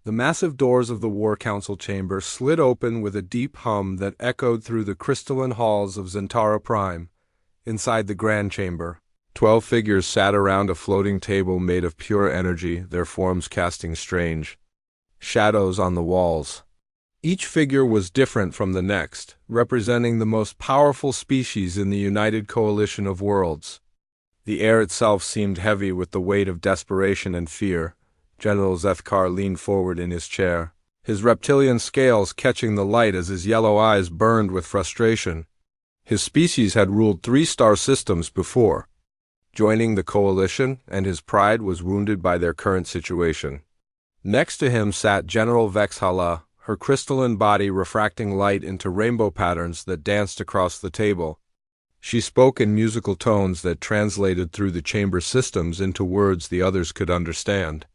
The massive doors of the War Council chamber slid open with a deep hum that echoed through the crystalline halls of Zentara Prime. Inside the Grand Chamber, 12 figures sat around a floating table made of pure energy, their forms casting strange shadows on the walls. Each figure was different from the next, representing the most powerful species in the United Coalition of Worlds. The air itself seemed heavy with the weight of desperation and fear. General Zethkar leaned forward in his chair, his reptilian scales catching the light as his yellow eyes burned with frustration. His species had ruled 3 star systems before, joining the coalition, and his pride was wounded by their current situation. Next to him sat General Vexhala, her crystalline body refracting light into rainbow patterns that danced across the table. She spoke in musical tones that translated through the chamber systems into words the others could understand.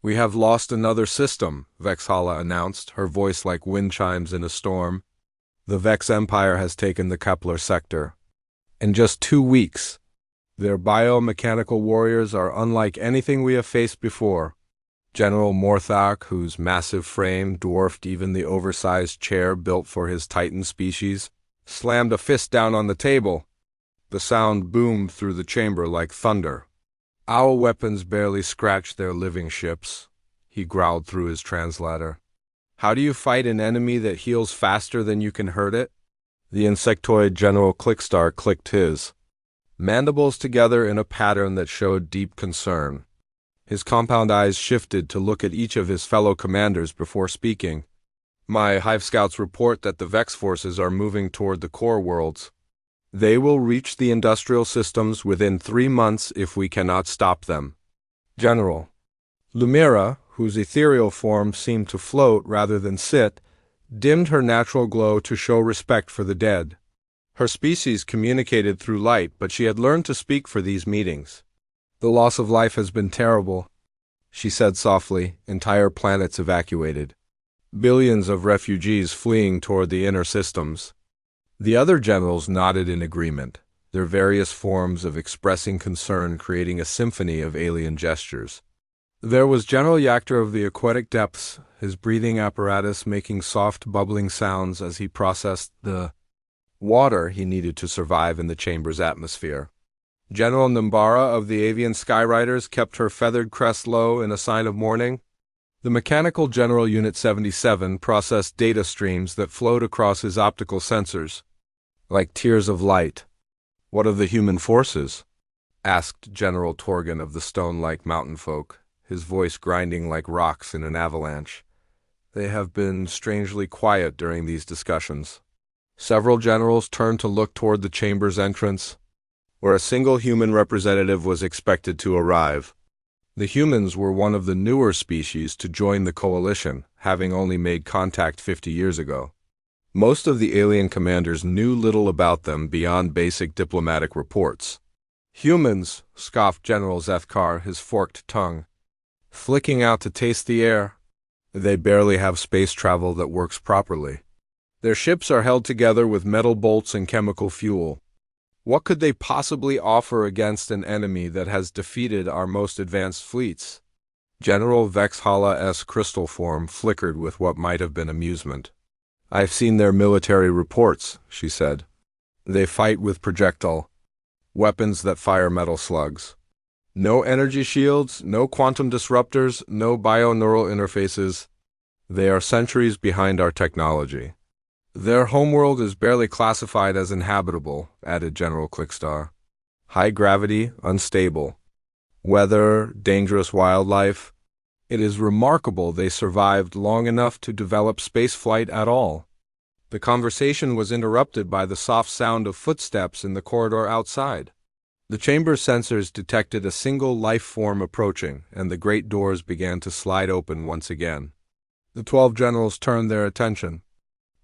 "We have lost another system," Vexhala announced, her voice like wind chimes in a storm. "The Vex Empire has taken the Kepler sector. In just 2 weeks. Their biomechanical warriors are unlike anything we have faced before." General Morthak, whose massive frame dwarfed even the oversized chair built for his Titan species, slammed a fist down on the table. The sound boomed through the chamber like thunder. "Our weapons barely scratched their living ships," he growled through his translator. "How do you fight an enemy that heals faster than you can hurt it?" The insectoid General Clickstar clicked his mandibles together in a pattern that showed deep concern. His compound eyes shifted to look at each of his fellow commanders before speaking. "My Hive Scouts report that the Vex forces are moving toward the core worlds. They will reach the industrial systems within 3 months if we cannot stop them." General Lumira, whose ethereal form seemed to float rather than sit, dimmed her natural glow to show respect for the dead. Her species communicated through light, but she had learned to speak for these meetings. "The loss of life has been terrible," she said softly. "Entire planets evacuated. Billions of refugees fleeing toward the inner systems." The other generals nodded in agreement, their various forms of expressing concern creating a symphony of alien gestures. There was General Yactor of the aquatic depths, his breathing apparatus making soft bubbling sounds as he processed the water he needed to survive in the chamber's atmosphere. General Nimbara of the avian Skyriders kept her feathered crest low in a sign of mourning. The Mechanical General Unit 77 processed data streams that flowed across his optical sensors, like tears of light. "What of the human forces?" asked General Torgan of the stone-like mountain folk, his voice grinding like rocks in an avalanche. "They have been strangely quiet during these discussions." Several generals turned to look toward the chamber's entrance, where a single human representative was expected to arrive. The humans were one of the newer species to join the coalition, having only made contact 50 years ago. Most of the alien commanders knew little about them beyond basic diplomatic reports. "Humans," scoffed General Zethkar, his forked tongue flicking out to taste the air. "They barely have space travel that works properly. Their ships are held together with metal bolts and chemical fuel. What could they possibly offer against an enemy that has defeated our most advanced fleets?" General Vexhala-S crystal form flickered with what might have been amusement. "I've seen their military reports," she said. "They fight with projectile weapons that fire metal slugs. No energy shields, no quantum disruptors, no bioneural interfaces. They are centuries behind our technology. Their homeworld is barely classified as inhabitable," added General Clickstar. "High gravity, unstable. Weather, dangerous wildlife. It is remarkable they survived long enough to develop spaceflight at all." The conversation was interrupted by the soft sound of footsteps in the corridor outside. The chamber's sensors detected a single life form approaching, and the great doors began to slide open once again. The 12 generals turned their attention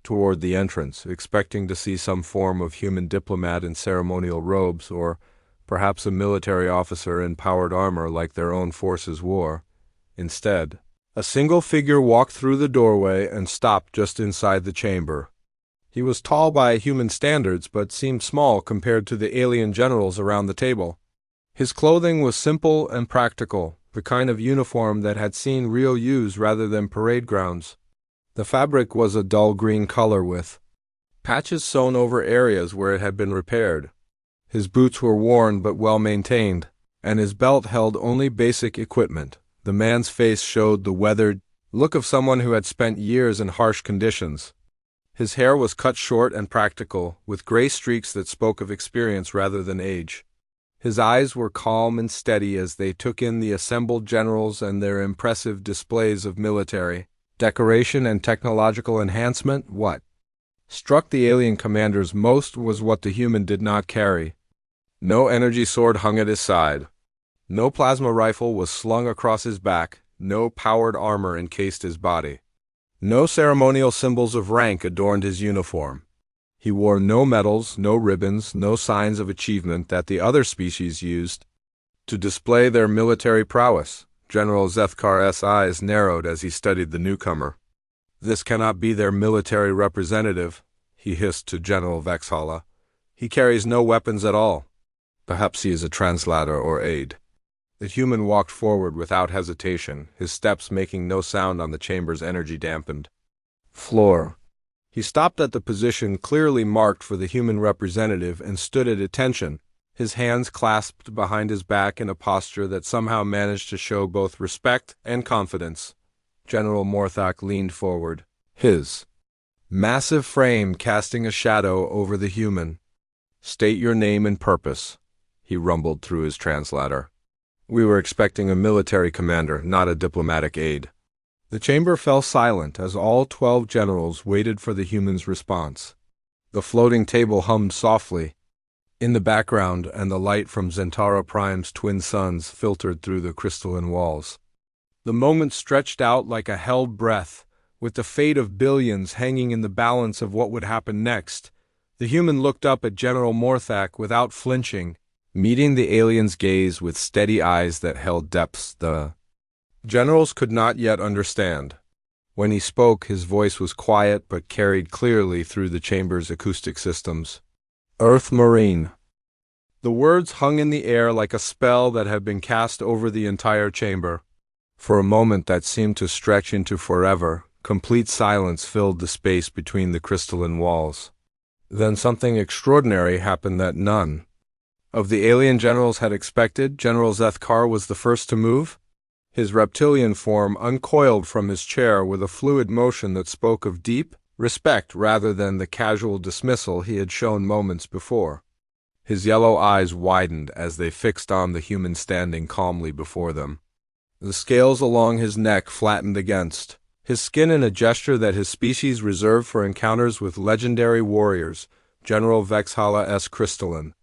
toward the entrance, expecting to see some form of human diplomat in ceremonial robes, or perhaps a military officer in powered armor like their own forces wore. Instead, a single figure walked through the doorway and stopped just inside the chamber. He was tall by human standards, but seemed small compared to the alien generals around the table. His clothing was simple and practical, the kind of uniform that had seen real use rather than parade grounds. The fabric was a dull green color with patches sewn over areas where it had been repaired. His boots were worn but well maintained, and his belt held only basic equipment. The man's face showed the weathered look of someone who had spent years in harsh conditions. His hair was cut short and practical, with gray streaks that spoke of experience rather than age. His eyes were calm and steady as they took in the assembled generals and their impressive displays of military decoration and technological enhancement. What struck the alien commanders most was what the human did not carry. No energy sword hung at his side. No plasma rifle was slung across his back. No powered armor encased his body. No ceremonial symbols of rank adorned his uniform. He wore no medals, no ribbons, no signs of achievement that the other species used to display their military prowess. General Zethkar's eyes narrowed as he studied the newcomer. "This cannot be their military representative," he hissed to General Vexhala. "He carries no weapons at all. Perhaps he is a translator or aide." The human walked forward without hesitation, his steps making no sound on the chamber's energy-dampened floor. He stopped at the position clearly marked for the human representative and stood at attention, his hands clasped behind his back in a posture that somehow managed to show both respect and confidence. General Morthak leaned forward, his massive frame casting a shadow over the human. "State your name and purpose," he rumbled through his translator. "We were expecting a military commander, not a diplomatic aide." The chamber fell silent as all 12 generals waited for the human's response. The floating table hummed softly in the background, and the light from Zentara Prime's twin suns filtered through the crystalline walls. The moment stretched out like a held breath, with the fate of billions hanging in the balance of what would happen next. The human looked up at General Morthak without flinching, meeting the alien's gaze with steady eyes that held depths the generals could not yet understand. When he spoke, his voice was quiet but carried clearly through the chamber's acoustic systems. "Earth Marine." The words hung in the air like a spell that had been cast over the entire chamber. For a moment that seemed to stretch into forever, complete silence filled the space between the crystalline walls. Then something extraordinary happened that none of the alien generals had expected. General Zethkar was the first to move. His reptilian form uncoiled from his chair with a fluid motion that spoke of deep respect rather than the casual dismissal he had shown moments before. His yellow eyes widened as they fixed on the human standing calmly before them. The scales along his neck flattened against his skin in a gesture that his species reserved for encounters with legendary warriors. General Vexhala's crystalline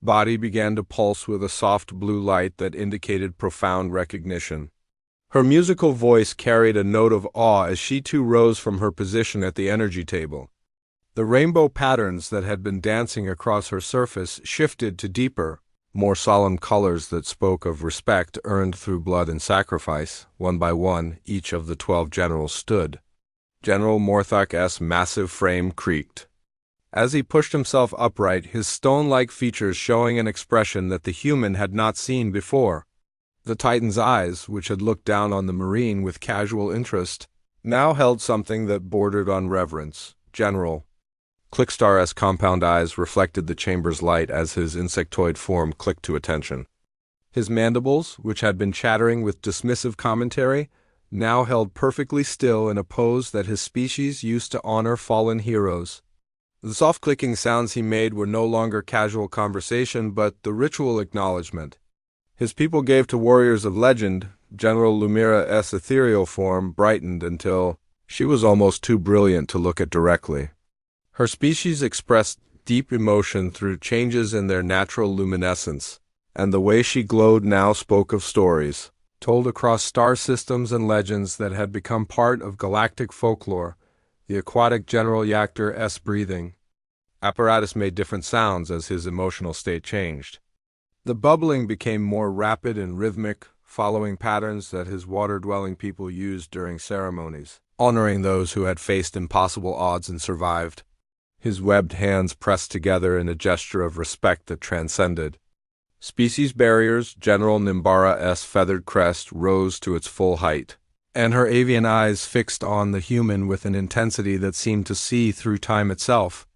body began to pulse with a soft blue light that indicated profound recognition. Her musical voice carried a note of awe as she too rose from her position at the energy table. The rainbow patterns that had been dancing across her surface shifted to deeper, more solemn colors that spoke of respect earned through blood and sacrifice. One by one, each of the 12 generals stood. General Morthak's massive frame creaked as he pushed himself upright, his stone-like features showing an expression that the human had not seen before. The Titan's eyes, which had looked down on the Marine with casual interest, now held something that bordered on reverence. General Clickstar's compound eyes reflected the chamber's light as his insectoid form clicked to attention. His mandibles, which had been chattering with dismissive commentary, now held perfectly still in a pose that his species used to honor fallen heroes. The soft clicking sounds he made were no longer casual conversation, but the ritual acknowledgement his people gave to warriors of legend. General Lumira's ethereal form brightened until she was almost too brilliant to look at directly. Her species expressed deep emotion through changes in their natural luminescence, and the way she glowed now spoke of stories told across star systems and legends that had become part of galactic folklore. The aquatic General Yakter's breathing apparatus made different sounds as his emotional state changed. The bubbling became more rapid and rhythmic, following patterns that his water-dwelling people used during ceremonies, honoring those who had faced impossible odds and survived. His webbed hands pressed together in a gesture of respect that transcended Species barriers, General Nimbara's feathered crest rose to its full height, and her avian eyes fixed on the human with an intensity that seemed to see through time itself.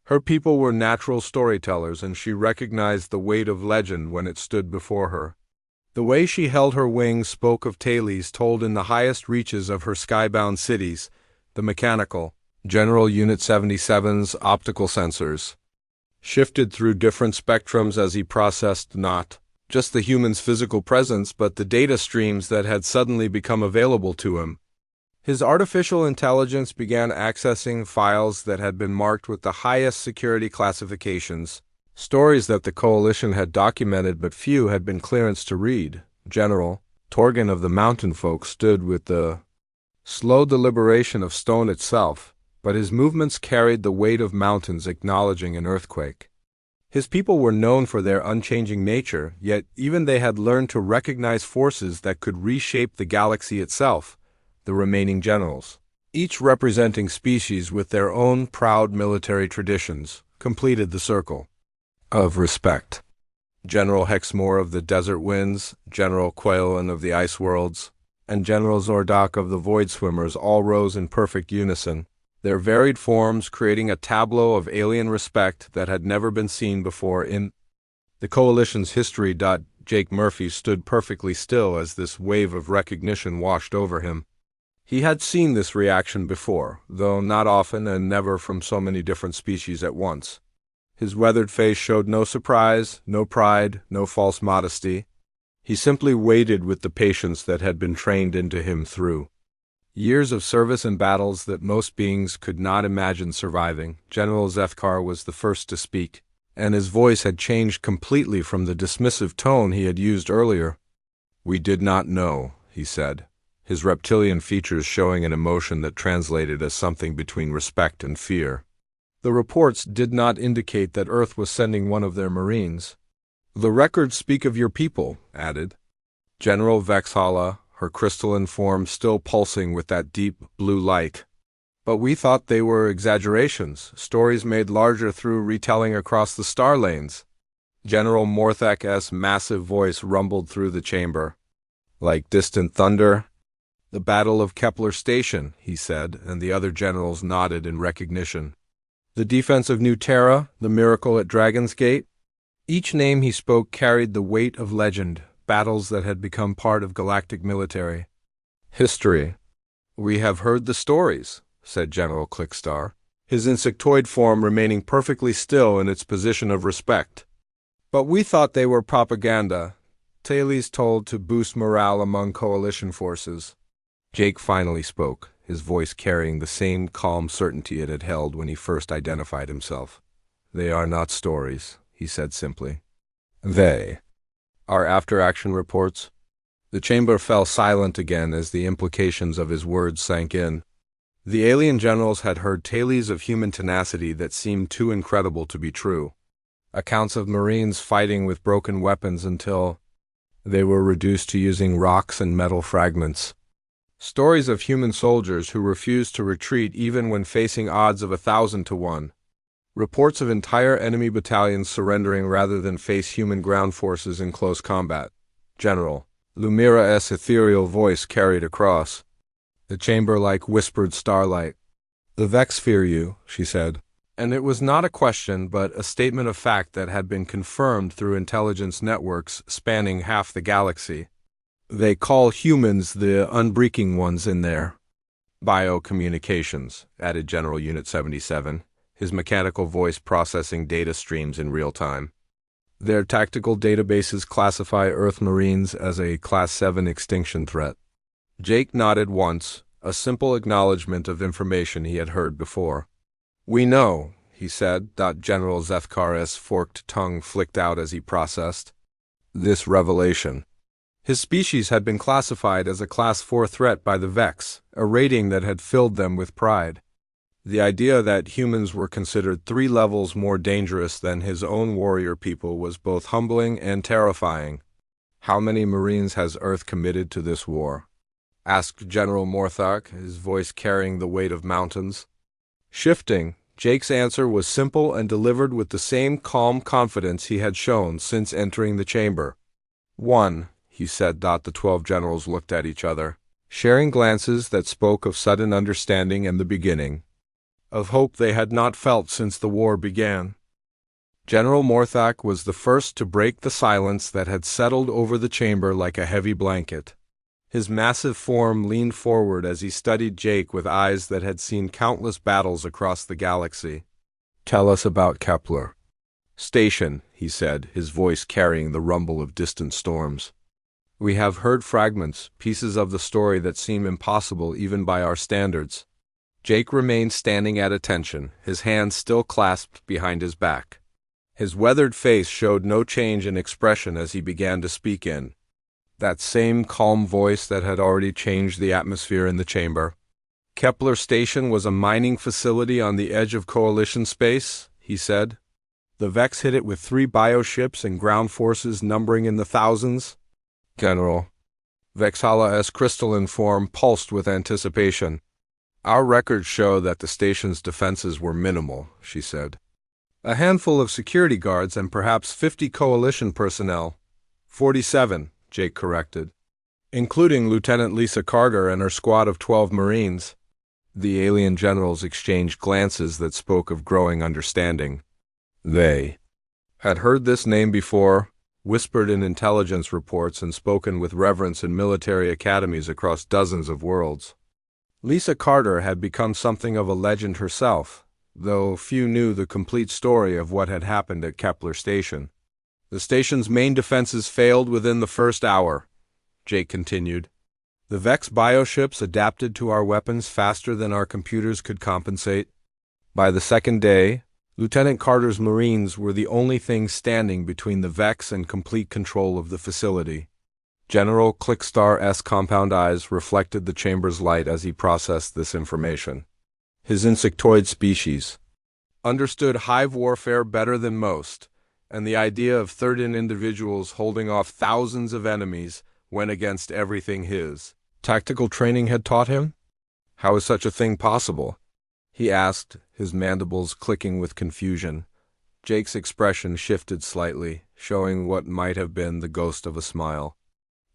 Her people were natural storytellers, and she recognized the weight of legend when it stood before her. The way she held her wings spoke of tales told in the highest reaches of her skybound cities, the mechanical, General Unit 77's optical sensors shifted through different spectrums as he processed not just the human's physical presence but the data streams that had suddenly become available to him. His artificial intelligence began accessing files that had been marked with the highest security classifications, stories that the Coalition had documented but few had been clearanced to read. General Torgan of the Mountain Folk stood with the slow deliberation of stone itself, but his movements carried the weight of mountains acknowledging an earthquake. His people were known for their unchanging nature, yet even they had learned to recognize forces that could reshape the galaxy itself. The remaining generals, each representing species with their own proud military traditions, completed the circle of respect. General Hexmore of the Desert Winds, General Quailin of the Ice Worlds, and General Zordak of the Void Swimmers all rose in perfect unison, their varied forms creating a tableau of alien respect that had never been seen before in the Coalition's history. Jake Murphy stood perfectly still as this wave of recognition washed over him. He had seen this reaction before, though not often and never from so many different species at once. His weathered face showed no surprise, no pride, no false modesty. He simply waited with the patience that had been trained into him through years of service and battles that most beings could not imagine surviving. General Zethkar was the first to speak, and his voice had changed completely from the dismissive tone he had used earlier. "We did not know," he said, his reptilian features showing an emotion that translated as something between respect and fear. The reports did not indicate that Earth was sending one of their Marines. "The records speak of your people," added General Vexhala, her crystalline form still pulsing with that deep blue light. "But we thought they were exaggerations, stories made larger through retelling across the star lanes." General Morthak's massive voice rumbled through the chamber. "Like distant thunder?" "The Battle of Kepler Station," he said, and the other generals nodded in recognition. "The defense of New Terra, the miracle at Dragon's Gate?" Each name he spoke carried the weight of legend, battles that had become part of galactic military history. "We have heard the stories," said General Clickstar, his insectoid form remaining perfectly still in its position of respect. "But we thought they were propaganda, tales told to boost morale among Coalition forces." Jake finally spoke, his voice carrying the same calm certainty it had held when he first identified himself. "They are not stories," he said simply. "They are after-action reports." The chamber fell silent again as the implications of his words sank in. The alien generals had heard tales of human tenacity that seemed too incredible to be true. Accounts of Marines fighting with broken weapons until they were reduced to using rocks and metal fragments. Stories of human soldiers who refused to retreat even when facing odds of 1,000 to 1. Reports of entire enemy battalions surrendering rather than face human ground forces in close combat. General Lumira's ethereal voice carried across the chamber like whispered starlight. "The Vex fear you," she said. And it was not a question but a statement of fact that had been confirmed through intelligence networks spanning half the galaxy. "They call humans the unbreaking ones in their biocommunications," added General Unit 77, his mechanical voice processing data streams in real time. "Their tactical databases classify Earth Marines as a Class 7 extinction threat." Jake nodded once, a simple acknowledgement of information he had heard before. "We know," he said. General Zethkar's forked tongue flicked out as he processed this revelation. His species had been classified as a Class 4 threat by the Vex, a rating that had filled them with pride. The idea that humans were considered 3 levels more dangerous than his own warrior people was both humbling and terrifying. "How many Marines has Earth committed to this war?" asked General Morthak, his voice carrying the weight of mountains. Shifting, Jake's answer was simple and delivered with the same calm confidence he had shown since entering the chamber. "1," he said. The 12 generals looked at each other, sharing glances that spoke of sudden understanding and the beginning of hope they had not felt since the war began. General Morthak was the first to break the silence that had settled over the chamber like a heavy blanket. His massive form leaned forward as he studied Jake with eyes that had seen countless battles across the galaxy. "Tell us about Kepler Station," he said, his voice carrying the rumble of distant storms. "We have heard fragments, pieces of the story that seem impossible even by our standards." Jake remained standing at attention, his hands still clasped behind his back. His weathered face showed no change in expression as he began to speak in that same calm voice that had already changed the atmosphere in the chamber. "Kepler Station was a mining facility on the edge of Coalition space," he said. "The Vex hit it with 3 bioships and ground forces numbering in the thousands." General Vexala's crystalline form pulsed with anticipation. "Our records show that the station's defenses were minimal," she said. "A handful of security guards and perhaps 50 Coalition personnel." 47, Jake corrected, "including Lieutenant Lisa Carter and her squad of 12 Marines." The alien generals exchanged glances that spoke of growing understanding. They had heard this name before, whispered in intelligence reports and spoken with reverence in military academies across dozens of worlds. Lisa Carter had become something of a legend herself, though few knew the complete story of what had happened at Kepler Station. "The station's main defenses failed within the first hour," Jake continued. "The Vex bioships adapted to our weapons faster than our computers could compensate. By the second day, Lieutenant Carter's Marines were the only thing standing between the Vex and complete control of the facility." General Clickstar's compound eyes reflected the chamber's light as he processed this information. His insectoid species understood hive warfare better than most, and the idea of third-in individuals holding off thousands of enemies went against everything his tactical training had taught him. "How is such a thing possible?" he asked, his mandibles clicking with confusion. Jake's expression shifted slightly, showing what might have been the ghost of a smile.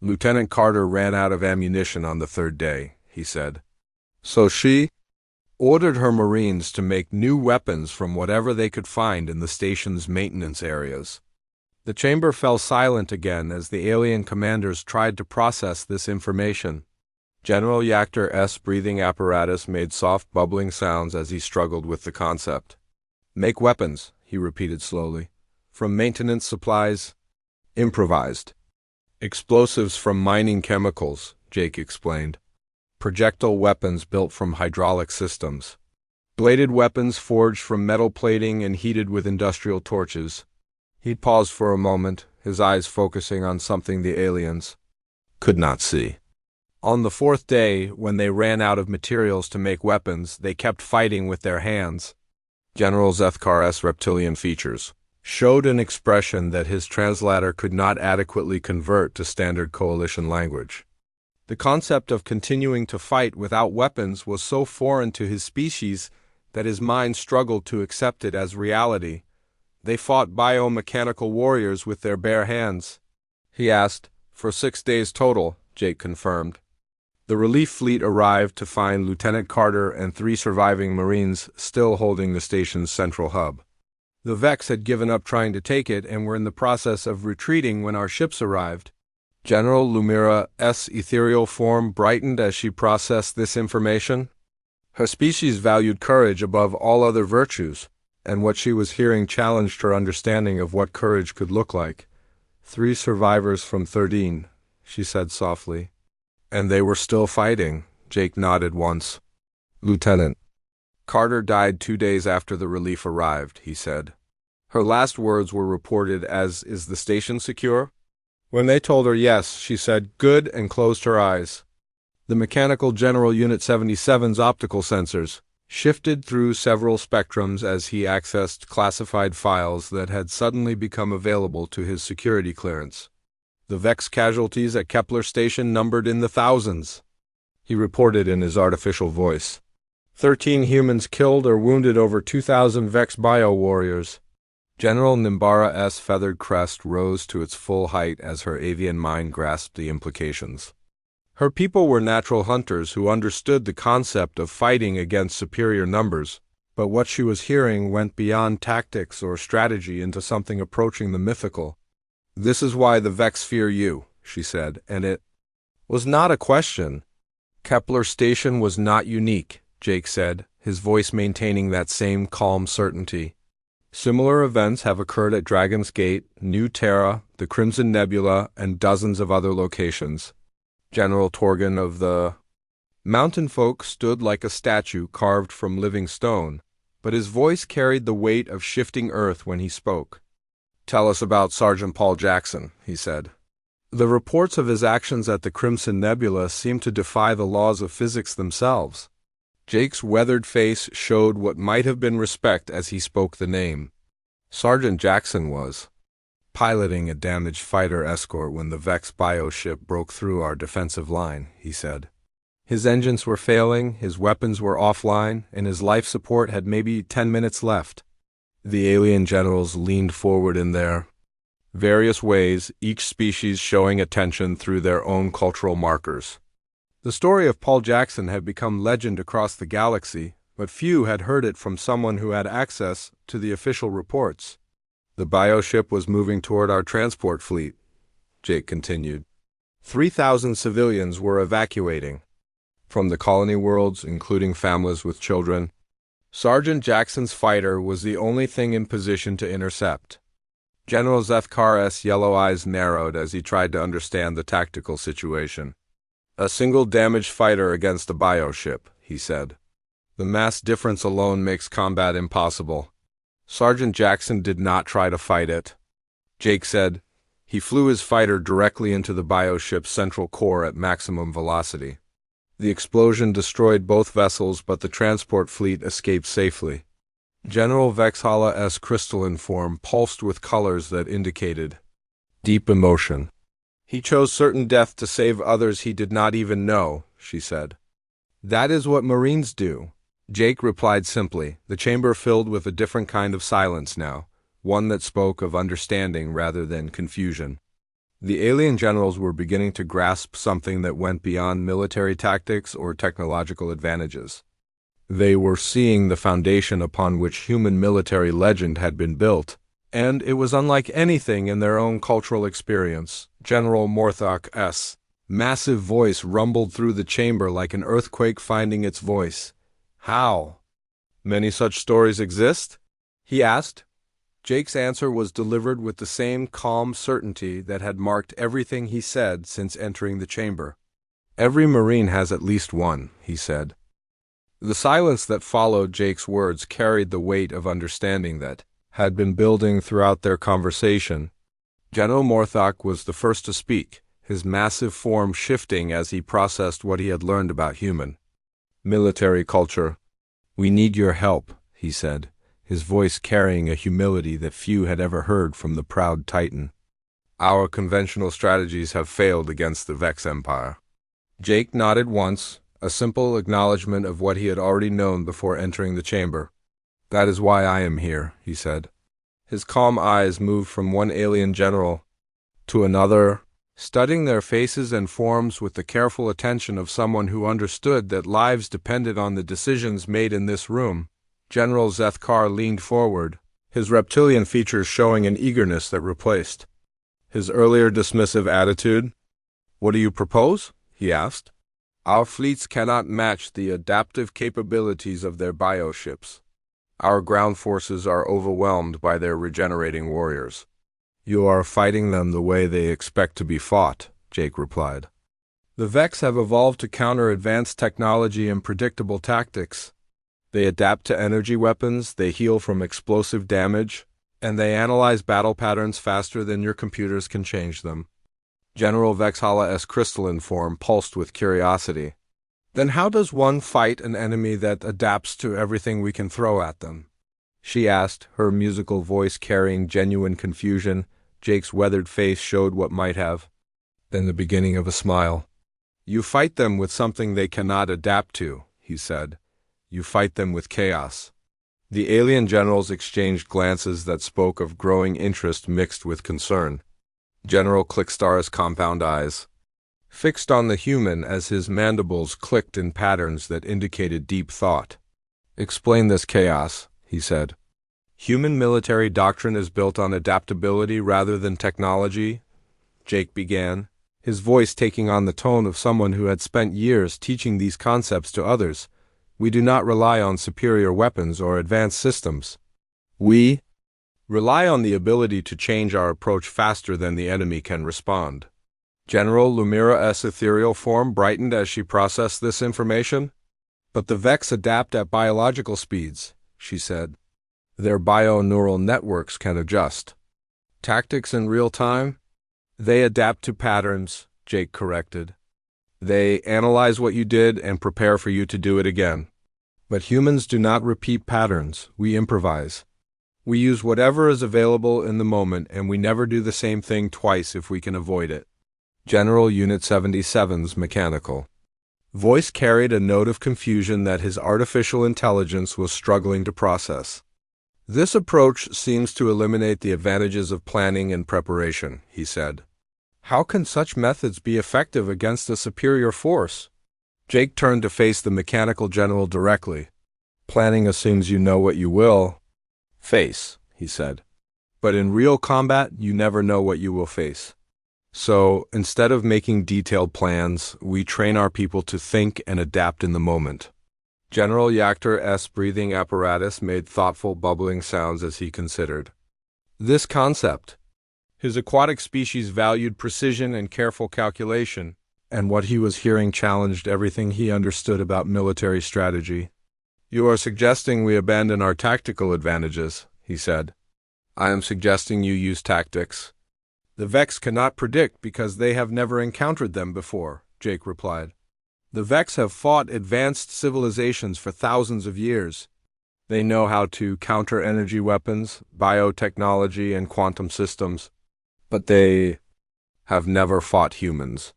"Lieutenant Carter ran out of ammunition on the 3rd day," he said. "So she ordered her Marines to make new weapons from whatever they could find in the station's maintenance areas." The chamber fell silent again as the alien commanders tried to process this information. General Yachter's breathing apparatus made soft bubbling sounds as he struggled with the concept. "Make weapons," he repeated slowly. "From maintenance supplies, improvised explosives from mining chemicals," Jake explained. "Projectile weapons built from hydraulic systems. Bladed weapons forged from metal plating and heated with industrial torches." He paused for a moment, his eyes focusing on something the aliens could not see. "On the 4th day, when they ran out of materials to make weapons, they kept fighting with their hands." General Zethkar's reptilian features showed an expression that his translator could not adequately convert to standard Coalition language. The concept of continuing to fight without weapons was so foreign to his species that his mind struggled to accept it as reality. "They fought biomechanical warriors with their bare hands?" he asked. "For 6 days total," Jake confirmed. The relief fleet arrived to find Lieutenant Carter and 3 surviving Marines still holding the station's central hub. The Vex had given up trying to take it and were in the process of retreating when our ships arrived. General Lumira's ethereal form brightened as she processed this information. Her species valued courage above all other virtues, and what she was hearing challenged her understanding of what courage could look like. 3 survivors from 13, she said softly. "And they were still fighting," Jake nodded once. "Lieutenant Carter died 2 days after the relief arrived," he said. "Her last words were reported as, 'Is the station secure?' When they told her yes, she said, 'Good,' and closed her eyes. The Mechanical General Unit 77's optical sensors shifted through several spectrums as he accessed classified files that had suddenly become available to his security clearance. The Vex casualties at Kepler Station numbered in the thousands," he reported in his artificial voice. 13 humans killed or wounded over 2,000 Vex bio-warriors. General Nimbara feathered crest rose to its full height as her avian mind grasped the implications. Her people were natural hunters who understood the concept of fighting against superior numbers, but what she was hearing went beyond tactics or strategy into something approaching the mythical. "This is why the Vex fear you," she said, and it was not a question. Kepler Station was not unique, Jake said, his voice maintaining that same calm certainty. Similar events have occurred at Dragon's Gate, New Terra, the Crimson Nebula, and dozens of other locations. General Torgan of the Mountain Folk stood like a statue carved from living stone, but his voice carried the weight of shifting earth when he spoke. "Tell us about Sergeant Paul Jackson," he said. The reports of his actions at the Crimson Nebula seemed to defy the laws of physics themselves. Jake's weathered face showed what might have been respect as he spoke the name. Sergeant Jackson was piloting a damaged fighter escort when the Vex bioship broke through our defensive line, he said. His engines were failing, his weapons were offline, and his life support had maybe 10 minutes left. The alien generals leaned forward in their various ways, each species showing attention through their own cultural markers. The story of Paul Jackson had become legend across the galaxy, but few had heard it from someone who had access to the official reports. "The bioship was moving toward our transport fleet," Jake continued. 3,000 civilians were evacuating from the colony worlds, including families with children. Sergeant Jackson's fighter was the only thing in position to intercept. General Zethkar's yellow eyes narrowed as he tried to understand the tactical situation. "A single damaged fighter against a bioship," he said. "The mass difference alone makes combat impossible. Sergeant Jackson did not try to fight it," Jake said. "He flew his fighter directly into the bioship's central core at maximum velocity. The explosion destroyed both vessels, but the transport fleet escaped safely." General Vexhala's crystalline form pulsed with colors that indicated deep emotion. "He chose certain death to save others he did not even know," she said. "That is what Marines do," Jake replied simply, the chamber filled with a different kind of silence now, one that spoke of understanding rather than confusion. The alien generals were beginning to grasp something that went beyond military tactics or technological advantages. They were seeing the foundation upon which human military legend had been built, and it was unlike anything in their own cultural experience. General Morthok's massive voice rumbled through the chamber like an earthquake finding its voice. "How many such stories exist?" he asked. Jake's answer was delivered with the same calm certainty that had marked everything he said since entering the chamber. "Every Marine has at least one," he said. The silence that followed Jake's words carried the weight of understanding that had been building throughout their conversation. General Morthok was the first to speak, his massive form shifting as he processed what he had learned about human military culture. "We need your help," he said, his voice carrying a humility that few had ever heard from the proud Titan. "Our conventional strategies have failed against the Vex Empire." Jake nodded once, a simple acknowledgement of what he had already known before entering the chamber. "That is why I am here," he said. His calm eyes moved from one alien general to another, studying their faces and forms with the careful attention of someone who understood that lives depended on the decisions made in this room. General Zethkar leaned forward, his reptilian features showing an eagerness that replaced his earlier dismissive attitude. "What do you propose?" he asked. "Our fleets cannot match the adaptive capabilities of their bioships. Our ground forces are overwhelmed by their regenerating warriors." "You are fighting them the way they expect to be fought," Jake replied. "The Vex have evolved to counter advanced technology and predictable tactics. They adapt to energy weapons, they heal from explosive damage, and they analyze battle patterns faster than your computers can change them." General Vexhala's crystalline form pulsed with curiosity. "Then how does one fight an enemy that adapts to everything we can throw at them?" she asked, her musical voice carrying genuine confusion. Jake's weathered face showed what might have been the beginning of a smile. "You fight them with something they cannot adapt to," he said. you fight them with chaos. The alien generals exchanged glances that spoke of growing interest mixed with concern. General Clickstar's compound eyes fixed on the human as his mandibles clicked in patterns that indicated deep thought. "Explain this chaos," he said. "Human military doctrine is built on adaptability rather than technology," Jake began, his voice taking on the tone of someone who had spent years teaching these concepts to others. "We do not rely on superior weapons or advanced systems. We rely on the ability to change our approach faster than the enemy can respond." General Lumira's ethereal form brightened as she processed this information. "But the Vex adapt at biological speeds," she said. "Their bio-neural networks can adjust." "Tactics in real time?" "They adapt to patterns," Jake corrected. "They analyze what you did and prepare for you to do it again. But humans do not repeat patterns, we improvise. We use whatever is available in the moment, and we never do the same thing twice if we can avoid it." General Unit 77's mechanical voice carried a note of confusion that his artificial intelligence was struggling to process. "This approach seems to eliminate the advantages of planning and preparation," he said. "How can such methods be effective against a superior force?" Jake turned to face the mechanical general directly. "Planning assumes you know what you will face," he said. "But in real combat, you never know what you will face. So, instead of making detailed plans, we train our people to think and adapt in the moment." General Yachter's breathing apparatus made thoughtful, bubbling sounds as he considered this concept. His aquatic species valued precision and careful calculation, and what he was hearing challenged everything he understood about military strategy. "You are suggesting we abandon our tactical advantages," he said. "I am suggesting you use tactics." "The Vex cannot predict because they have never encountered them before," Jake replied. "The Vex have fought advanced civilizations for thousands of years. They know how to counter energy weapons, biotechnology, and quantum systems. But they have never fought humans."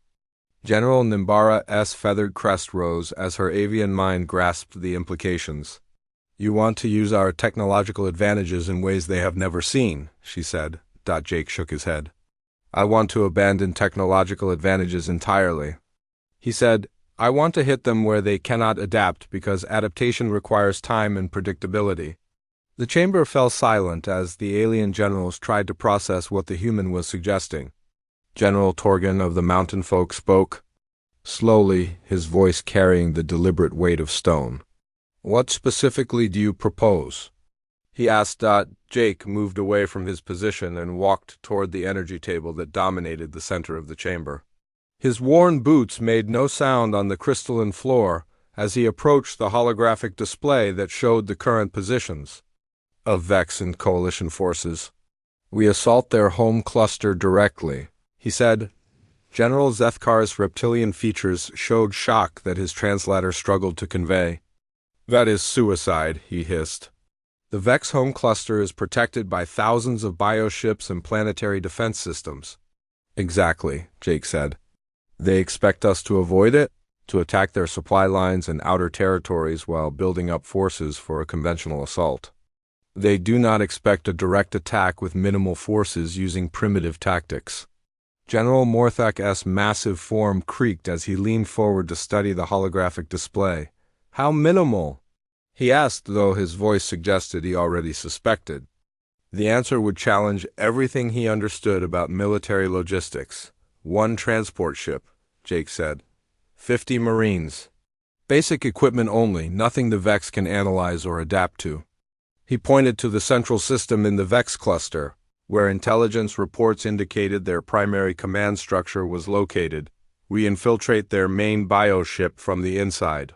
General Nimbara's feathered crest rose as her avian mind grasped the implications. "You want to use our technological advantages in ways they have never seen," she said. Jake shook his head. "I want to abandon technological advantages entirely." He said, "I want to hit them where they cannot adapt because adaptation requires time and predictability." The chamber fell silent as the alien generals tried to process what the human was suggesting. General Torgan of the Mountain Folk spoke, slowly, his voice carrying the deliberate weight of stone. "What specifically do you propose?" he asked. Jake moved away from his position and walked toward the energy table that dominated the center of the chamber. His worn boots made no sound on the crystalline floor as he approached the holographic display that showed the current positions of Vex and Coalition forces. "We assault their home cluster directly," he said. General Zethkar's reptilian features showed shock that his translator struggled to convey. "That is suicide," he hissed. "The Vex home cluster is protected by thousands of bioships and planetary defense systems." "Exactly," Jake said. "They expect us to avoid it, to attack their supply lines and outer territories while building up forces for a conventional assault. They do not expect a direct attack with minimal forces using primitive tactics." General Morthak's massive form creaked as he leaned forward to study the holographic display. "How minimal?" he asked, though his voice suggested he already suspected. The answer would challenge everything he understood about military logistics. "1 transport ship," Jake said. 50 Marines. Basic equipment only, nothing the Vex can analyze or adapt to." He pointed to the central system in the Vex cluster, where intelligence reports indicated their primary command structure was located. "We infiltrate their main bioship from the inside."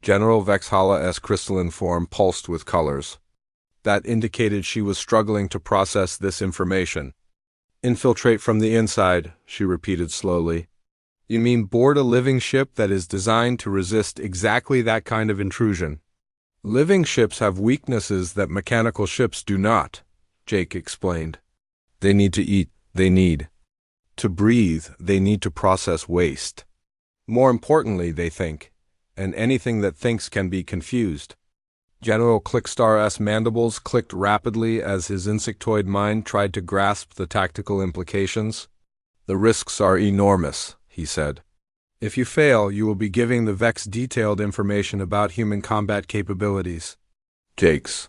General Vexhala's crystalline form pulsed with colors. That indicated she was struggling to process this information. "Infiltrate from the inside," she repeated slowly. "You mean board a living ship that is designed to resist exactly that kind of intrusion?" "Living ships have weaknesses that mechanical ships do not," Jake explained. "They need to eat, they need to breathe, they need to process waste. More importantly, they think. and anything that thinks can be confused. General Clickstar's mandibles clicked rapidly as his insectoid mind tried to grasp the tactical implications. "The risks are enormous," he said. "If you fail, you will be giving the Vex detailed information about human combat capabilities." Jake's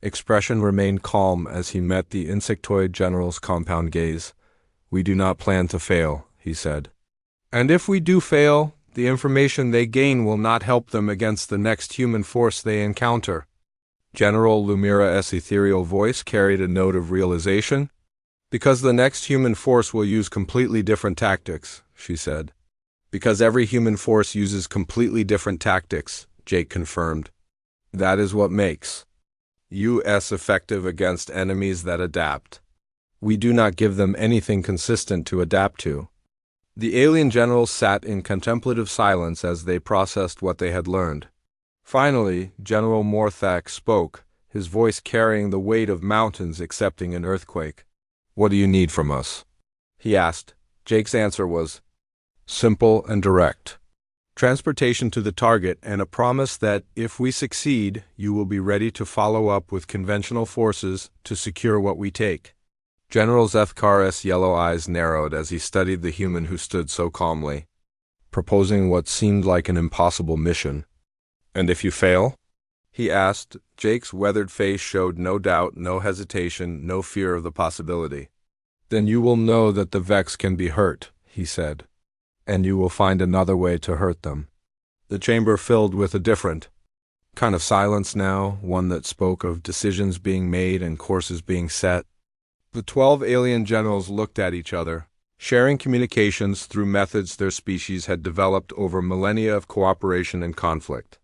expression remained calm as he met the insectoid general's compound gaze. "We do not plan to fail," he said. "And if we do fail, the information they gain will not help them against the next human force they encounter." General Lumira's ethereal voice carried a note of realization. "Because the next human force will use completely different tactics," she said. "Because every human force uses completely different tactics," Jake confirmed. "That is what makes us effective against enemies that adapt. We do not give them anything consistent to adapt to." The alien generals sat in contemplative silence as they processed what they had learned. Finally, General Morthak spoke, his voice carrying the weight of mountains accepting an earthquake. "What do you need from us?" he asked. Jake's answer was simple and direct. "Transportation to the target and a promise that, if we succeed, you will be ready to follow up with conventional forces to secure what we take." General Zethkar's yellow eyes narrowed as he studied the human who stood so calmly, proposing what seemed like an impossible mission. "And if you fail?" he asked. Jake's weathered face showed no doubt, no hesitation, no fear of the possibility. "Then you will know that the Vex can be hurt," he said, "and you will find another way to hurt them." The chamber filled with a different kind of silence now, one that spoke of decisions being made and courses being set. The 12 alien generals looked at each other, sharing communications through methods their species had developed over millennia of cooperation and conflict.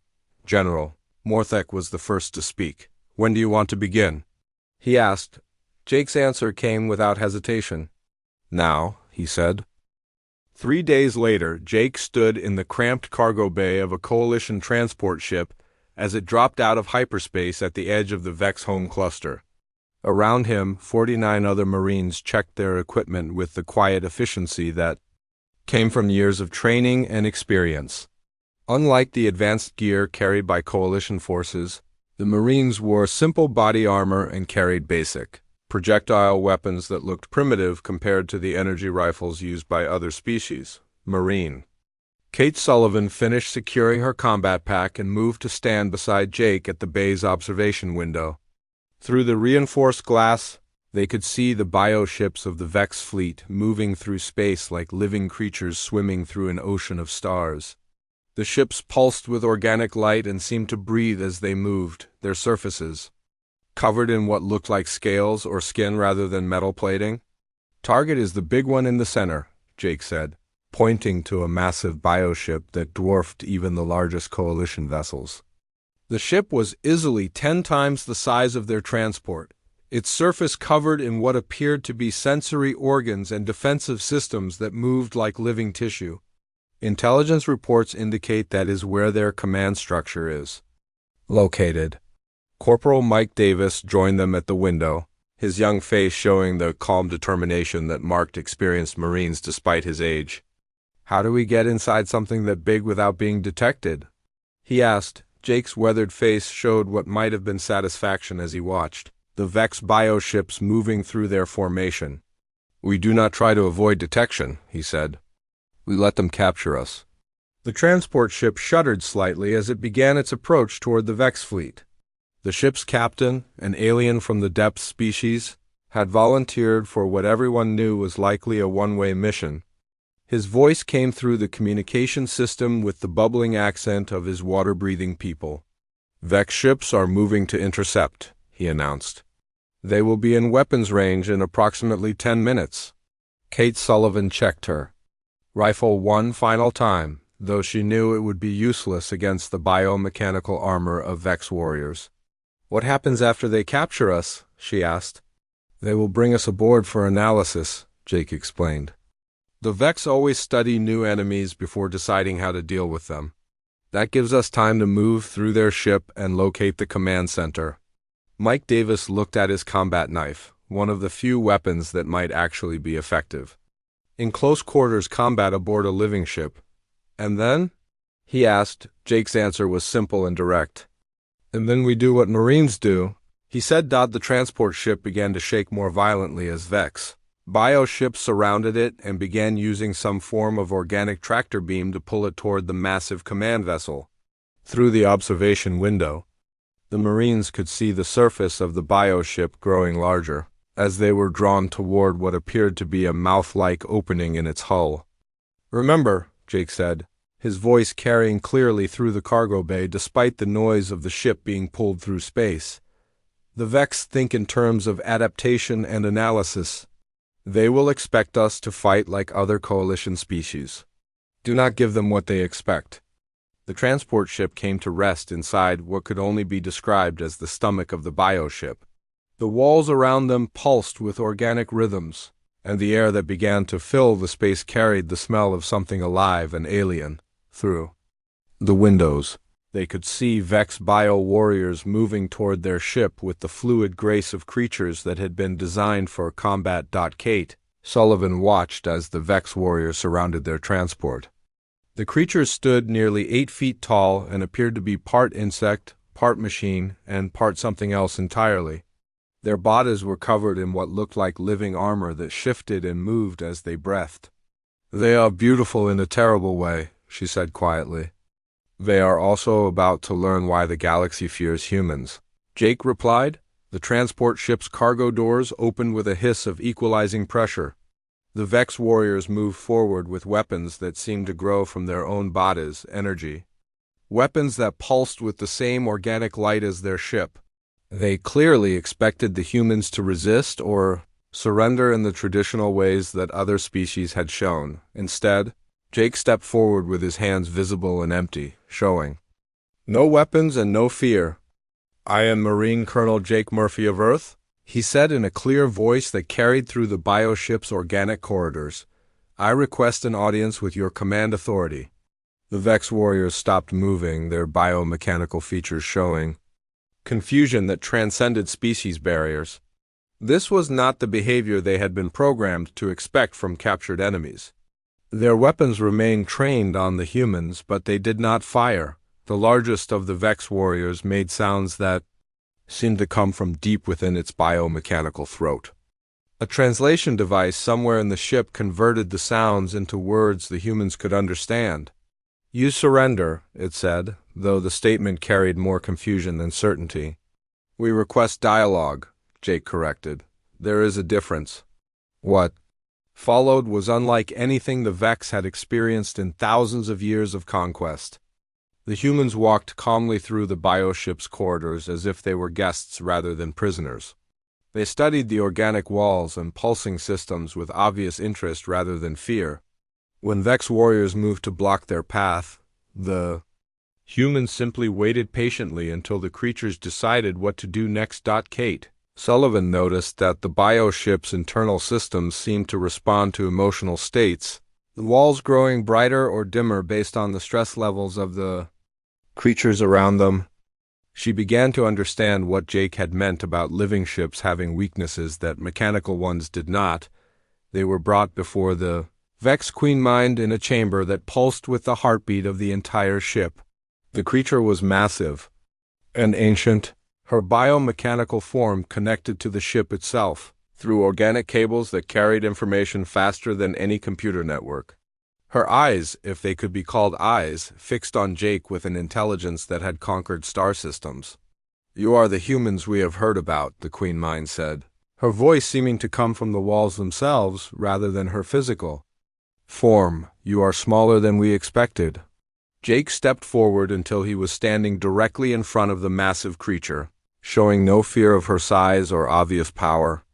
General Morthak was the first to speak. "When do you want to begin?" he asked. Jake's answer came without hesitation. "Now," he said. 3 days later, Jake stood in the cramped cargo bay of a Coalition transport ship as it dropped out of hyperspace at the edge of the Vex home cluster. Around him, 49 other Marines checked their equipment with the quiet efficiency that came from years of training and experience. Unlike the advanced gear carried by Coalition forces, the Marines wore simple body armor and carried basic, projectile weapons that looked primitive compared to the energy rifles used by other species. Marine Kate Sullivan finished securing her combat pack and moved to stand beside Jake at the bay's observation window. Through the reinforced glass, they could see the bioships of the Vex fleet moving through space like living creatures swimming through an ocean of stars. The ships pulsed with organic light and seemed to breathe as they moved, their surfaces covered in what looked like scales or skin rather than metal plating. "Target is the big one in the center," Jake said, pointing to a massive bioship that dwarfed even the largest Coalition vessels. The ship was easily 10 times the size of their transport, its surface covered in what appeared to be sensory organs and defensive systems that moved like living tissue. "Intelligence reports indicate that is where their command structure is located." Corporal Mike Davis joined them at the window, his young face showing the calm determination that marked experienced Marines despite his age. "How do we get inside something that big without being detected?" he asked. Jake's weathered face showed what might have been satisfaction as he watched the Vex bioships moving through their formation. "We do not try to avoid detection," he said. "We let them capture us." The transport ship shuddered slightly as it began its approach toward the Vex fleet. The ship's captain, an alien from the depth species, had volunteered for what everyone knew was likely a one-way mission. His voice came through the communication system with the bubbling accent of his water-breathing people. "Vex ships are moving to intercept," he announced. "They will be in weapons range in approximately 10 minutes. Kate Sullivan checked her rifle one final time, though she knew it would be useless against the biomechanical armor of Vex warriors. "What happens after they capture us?" she asked. "They will bring us aboard for analysis," Jake explained. "The Vex always study new enemies before deciding how to deal with them. That gives us time to move through their ship and locate the command center." Mike Davis looked at his combat knife, one of the few weapons that might actually be effective. "In close quarters combat aboard a living ship. And then?" he asked. Jake's answer was simple and direct. And then we do what Marines do, he said. The transport ship began to shake more violently as Vex bioships surrounded it and began using some form of organic tractor beam to pull it toward the massive command vessel. Through the observation window, the Marines could see the surface of the bioship growing larger, as they were drawn toward what appeared to be a mouth-like opening in its hull. "Remember," Jake said, his voice carrying clearly through the cargo bay despite the noise of the ship being pulled through space. "The Vex think in terms of adaptation and analysis. They will expect us to fight like other coalition species. Do not give them what they expect." The transport ship came to rest inside what could only be described as the stomach of the bioship. The walls around them pulsed with organic rhythms, and the air that began to fill the space carried the smell of something alive and alien. Through the windows, they could see Vex bio-warriors moving toward their ship with the fluid grace of creatures that had been designed for combat. Kate Sullivan watched as the Vex warriors surrounded their transport. The creatures stood nearly 8 feet tall and appeared to be part insect, part machine, and part something else entirely. Their bodies were covered in what looked like living armor that shifted and moved as they breathed. "They are beautiful in a terrible way," she said quietly. "They are also about to learn why the galaxy fears humans," Jake replied. The transport ship's cargo doors opened with a hiss of equalizing pressure. The Vex warriors moved forward with weapons that seemed to grow from their own bodies' energy. Weapons that pulsed with the same organic light as their ship. They clearly expected the humans to resist or surrender in the traditional ways that other species had shown. Instead, Jake stepped forward with his hands visible and empty, showing no weapons and no fear. "I am Marine Colonel Jake Murphy of Earth," he said in a clear voice that carried through the bioship's organic corridors. "I request an audience with your command authority." The Vex warriors stopped moving, their biomechanical features showing confusion that transcended species barriers. This was not the behavior they had been programmed to expect from captured enemies. Their weapons remained trained on the humans, but they did not fire. The largest of the Vex warriors made sounds that seemed to come from deep within its biomechanical throat. A translation device somewhere in the ship converted the sounds into words the humans could understand. "You surrender," it said, though the statement carried more confusion than certainty. "We request dialogue," Jake corrected. "There is a difference." What followed was unlike anything the Vex had experienced in thousands of years of conquest. The humans walked calmly through the bioship's corridors as if they were guests rather than prisoners. They studied the organic walls and pulsing systems with obvious interest rather than fear. When Vex warriors moved to block their path, the humans simply waited patiently until the creatures decided what to do next. Kate Sullivan noticed that the bioship's internal systems seemed to respond to emotional states, the walls growing brighter or dimmer based on the stress levels of the creatures around them. She began to understand what Jake had meant about living ships having weaknesses that mechanical ones did not. They were brought before the Vex Queen Mind in a chamber that pulsed with the heartbeat of the entire ship. The creature was massive and ancient, her biomechanical form connected to the ship itself through organic cables that carried information faster than any computer network. Her eyes, if they could be called eyes, fixed on Jake with an intelligence that had conquered star systems. "You are the humans we have heard about," the Queen Mind said, her voice seeming to come from the walls themselves rather than her physical form. "You are smaller than we expected." Jake stepped forward until he was standing directly in front of the massive creature, showing no fear of her size or obvious power.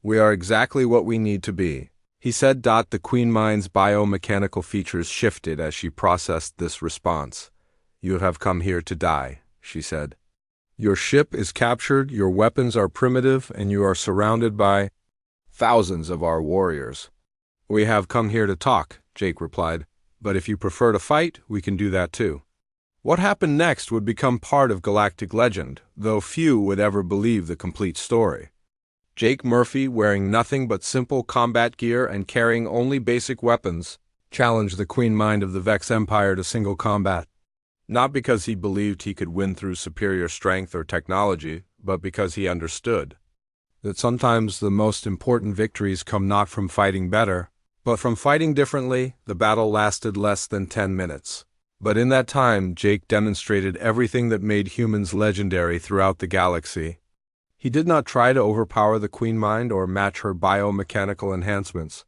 "We are exactly what we need to be," he said. The Queen Mind's biomechanical features shifted as she processed this response. "You have come here to die," she said. "Your ship is captured, your weapons are primitive, and you are surrounded by thousands of our warriors." "We have come here to talk," Jake replied. "But if you prefer to fight, we can do that too." What happened next would become part of galactic legend, though few would ever believe the complete story. Jake Murphy, wearing nothing but simple combat gear and carrying only basic weapons, challenged the queen mind of the Vex Empire to single combat. Not because he believed he could win through superior strength or technology, but because he understood that sometimes the most important victories come not from fighting better, but from fighting differently. The battle lasted less than 10 minutes. But in that time, Jake demonstrated everything that made humans legendary throughout the galaxy. He did not try to overpower the Queen Mind or match her biomechanical enhancements.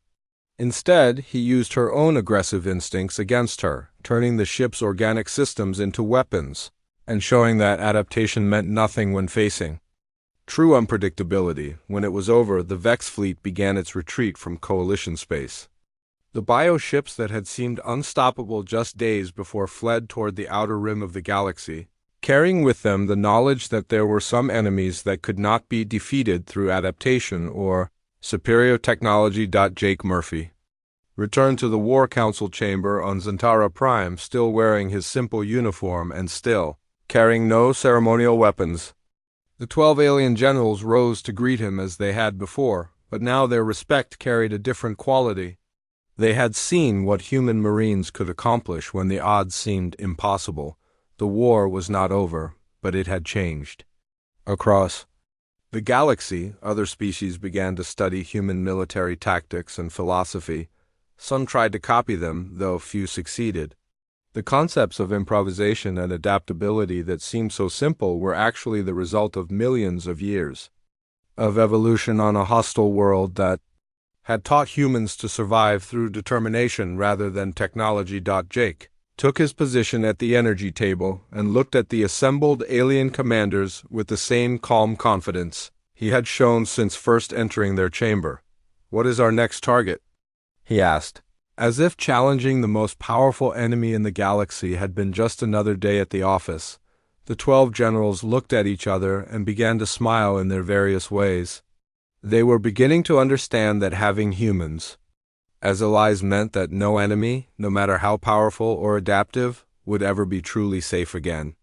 Instead, he used her own aggressive instincts against her, turning the ship's organic systems into weapons, and showing that adaptation meant nothing when facing true unpredictability. When it was over, the Vex fleet began its retreat from Coalition space. The bioships that had seemed unstoppable just days before fled toward the outer rim of the galaxy, carrying with them the knowledge that there were some enemies that could not be defeated through adaptation or superior technology. Jake Murphy returned to the War Council chamber on Zentara Prime, still wearing his simple uniform and still carrying no ceremonial weapons. The 12 alien generals rose to greet him as they had before, but now their respect carried a different quality. They had seen what human Marines could accomplish when the odds seemed impossible. The war was not over, but it had changed. Across the galaxy, other species began to study human military tactics and philosophy. Some tried to copy them, though few succeeded. The concepts of improvisation and adaptability that seemed so simple were actually the result of millions of years of evolution on a hostile world that had taught humans to survive through determination rather than technology. Jake took his position at the energy table and looked at the assembled alien commanders with the same calm confidence he had shown since first entering their chamber. "What is our next target?" he asked, as if challenging the most powerful enemy in the galaxy had been just another day at the office. The 12 generals looked at each other and began to smile in their various ways. They were beginning to understand that having humans as allies meant that no enemy, no matter how powerful or adaptive, would ever be truly safe again.